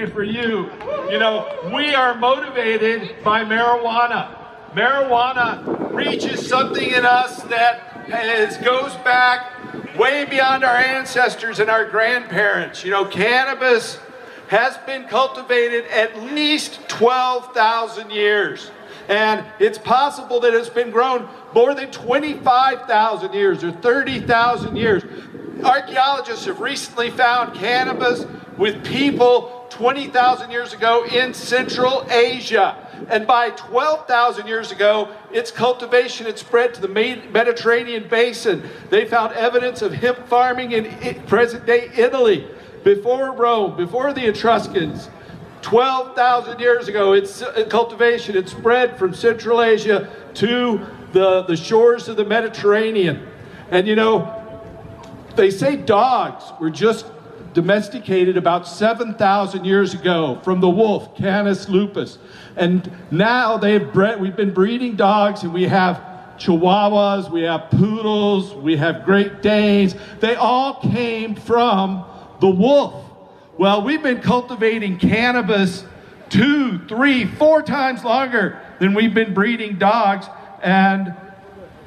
say for you, you know, we are motivated by marijuana. Marijuana reaches something in us that goes back way beyond our ancestors and our grandparents. You know, cannabis has been cultivated at least 12,000 years. And it's possible that it's been grown more than 25,000 years or 30,000 years. Archaeologists have recently found cannabis with people 20,000 years ago in Central Asia. And by 12,000 years ago, its cultivation had spread to the Mediterranean basin. They found evidence of hemp farming in present-day Italy. Before Rome, before the Etruscans, 12,000 years ago, its cultivation had spread from Central Asia to the shores of the Mediterranean. And you know, they say dogs were just domesticated about 7,000 years ago from the wolf, Canis lupus. And now we've been breeding dogs, and we have Chihuahuas, we have Poodles, we have Great Danes. They all came from the wolf. Well, we've been cultivating cannabis 2, 3, 4 times longer than we've been breeding dogs. And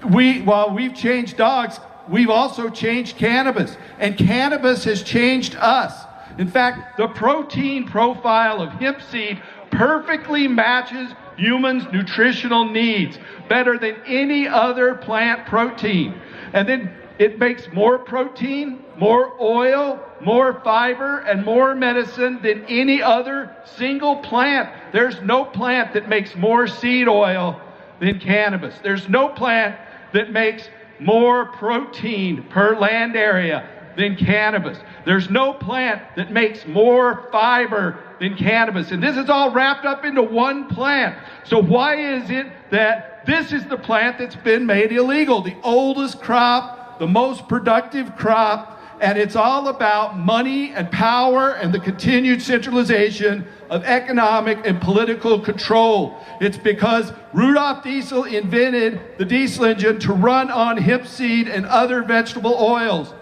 while we've changed dogs, we've also changed cannabis. And cannabis has changed us. In fact, the protein profile of hemp seed perfectly matches humans' nutritional needs, better than any other plant protein. And then it makes more protein, more oil, more fiber, and more medicine than any other single plant. There's no plant that makes more seed oil than cannabis. There's no plant that makes more protein per land area than cannabis. There's no plant that makes more fiber than cannabis. And this is all wrapped up into one plant. So why is it that this is the plant that's been made illegal? The oldest crop, the most productive crop, and it's all about money and power and the continued centralization of economic and political control. It's because Rudolf Diesel invented the diesel engine to run on hemp seed and other vegetable oils.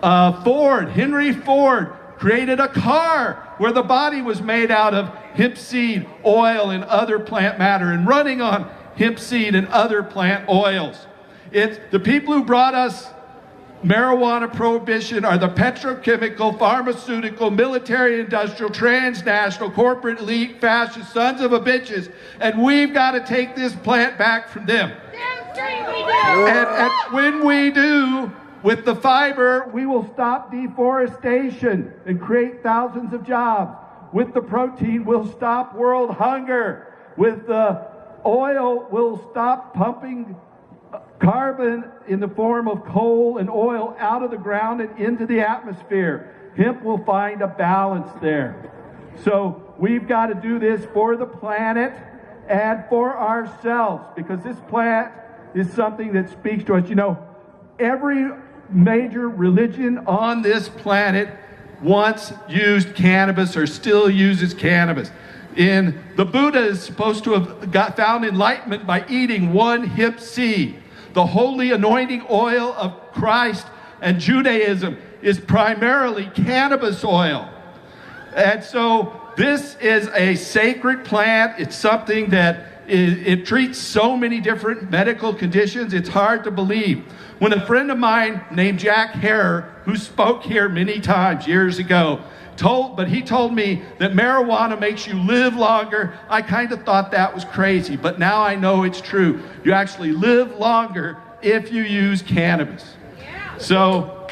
Henry Ford created a car where the body was made out of hemp seed oil and other plant matter and running on hemp seed and other plant oils. It's the people who brought us marijuana prohibition are the petrochemical, pharmaceutical, military, industrial, transnational, corporate, elite, fascist sons of a bitches, and we've got to take this plant back from them. And when we do, with the fiber, we will stop deforestation and create thousands of jobs. With the protein, we'll stop world hunger. With the oil, we'll stop pumping carbon in the form of coal and oil out of the ground and into the atmosphere. Hemp will find a balance there. So we've got to do this for the planet and for ourselves, because this plant is something that speaks to us. You know, every major religion on this planet once used cannabis or still uses cannabis. The Buddha is supposed to have found enlightenment by eating one hemp seed. The holy anointing oil of Christ and Judaism is primarily cannabis oil. And so this is a sacred plant. It's something that it treats so many different medical conditions, it's hard to believe. When a friend of mine named Jack Harrer, who spoke here many times years ago, he told me that marijuana makes you live longer, I kind of thought that was crazy, but now I know it's true. You actually live longer if you use cannabis. So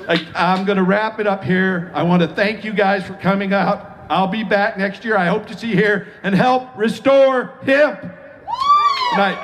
I'm going to wrap it up here. I want to thank you guys for coming out. I'll be back next year. I hope to see you here and help restore hemp. Good night.